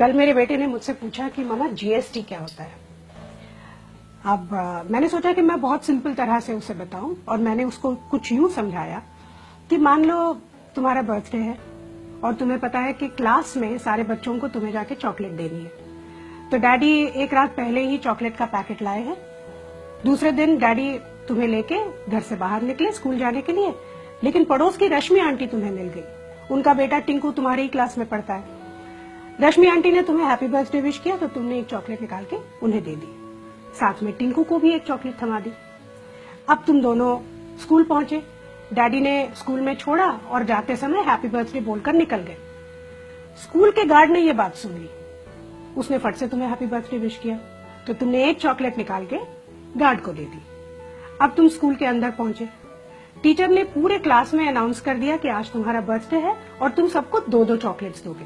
कल मेरे बेटे ने मुझसे पूछा कि मामा जीएसटी क्या होता है। अब मैंने सोचा कि मैं बहुत सिंपल तरह से उसे बताऊं और मैंने उसको कुछ यूं समझाया कि मान लो तुम्हारा बर्थडे है और तुम्हें पता है कि क्लास में सारे बच्चों को तुम्हें जाके चॉकलेट देनी है, तो डैडी एक रात पहले ही चॉकलेट का पैकेट लाए हैं। दूसरे दिन डैडी तुम्हें लेके घर से बाहर निकले स्कूल जाने के लिए, लेकिन पड़ोस की रश्मि आंटी तुम्हें मिल गई। उनका बेटा टिंकू तुम्हारी ही क्लास में पढ़ता है। रश्मि आंटी ने तुम्हें हैप्पी बर्थडे विश किया तो तुमने एक चॉकलेट निकाल के उन्हें दे दी, साथ में टिंकू को भी एक चॉकलेट थमा दी। अब तुम दोनों स्कूल पहुंचे, डैडी ने स्कूल में छोड़ा और जाते समय हैप्पी बर्थडे बोलकर निकल गए। स्कूल के गार्ड ने ये बात सुन ली, उसने फट से तुम्हें हैप्पी बर्थडे विश किया तो तुमने एक चॉकलेट निकाल के गार्ड को दे दी। अब तुम स्कूल के अंदर पहुंचे, टीचर ने पूरे क्लास में अनाउंस कर दिया कि आज तुम्हारा बर्थडे है और तुम सबको 2-2 चॉकलेट्स दोगे।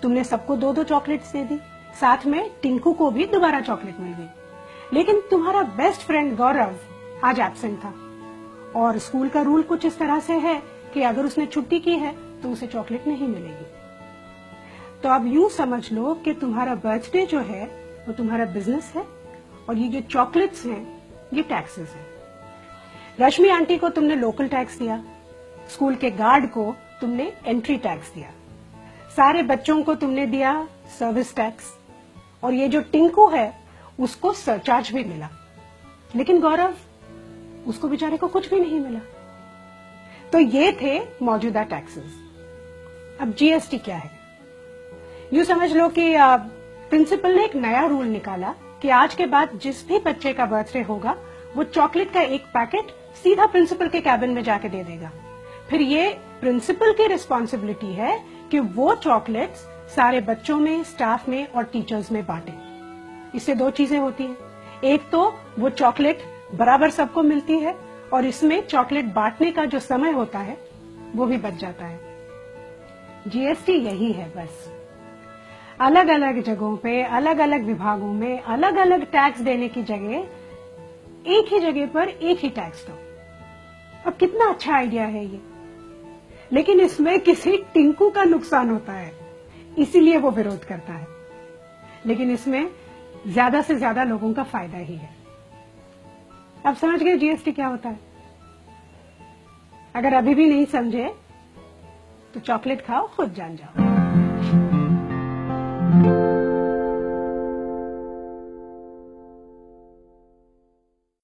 तुमने सबको 2-2 चॉकलेट्स दे दी, साथ में टिंकू को भी दोबारा चॉकलेट मिल गई। लेकिन तुम्हारा बेस्ट फ्रेंड गौरव आज एब्सेंट था और स्कूल का रूल कुछ इस तरह से है कि अगर उसने छुट्टी की है तो उसे चॉकलेट नहीं मिलेगी। तो अब यूं समझ लो कि तुम्हारा बर्थडे जो है वो तुम्हारा बिजनेस है और ये जो चॉकलेट्स हैं ये टैक्सेस हैं। रश्मि आंटी को तुमने लोकल टैक्स दिया, स्कूल के गार्ड को तुमने एंट्री टैक्स दिया, सारे बच्चों को तुमने दिया सर्विस टैक्स, और ये जो टिंकू है उसको सरचार्ज भी मिला। लेकिन गौरव, उसको बेचारे को कुछ भी नहीं मिला। तो ये थे मौजूदा टैक्सेस। अब जीएसटी क्या है? यूं समझ लो कि प्रिंसिपल ने एक नया रूल निकाला कि आज के बाद जिस भी बच्चे का बर्थडे होगा वो चॉकलेट का एक पैकेट सीधा प्रिंसिपल के कैबिन में जाके दे देगा। फिर ये प्रिंसिपल की रिस्पॉन्सिबिलिटी है कि वो चॉकलेट्स सारे बच्चों में, स्टाफ में और टीचर्स में बांटे। इससे 2 चीजें होती हैं, एक तो वो चॉकलेट बराबर सबको मिलती है और इसमें चॉकलेट बांटने का जो समय होता है वो भी बच जाता है। जीएसटी यही है बस। अलग अलग जगहों पे, अलग अलग विभागों में अलग अलग टैक्स देने की जगह एक ही जगह पर एक ही टैक्स दो। अब कितना अच्छा आइडिया है ये, लेकिन इसमें किसी टिंकू का नुकसान होता है, इसीलिए वो विरोध करता है। लेकिन इसमें ज्यादा से ज्यादा लोगों का फायदा ही है। अब समझ गए जीएसटी क्या होता है? अगर अभी भी नहीं समझे तो चॉकलेट खाओ, खुद जान जाओ।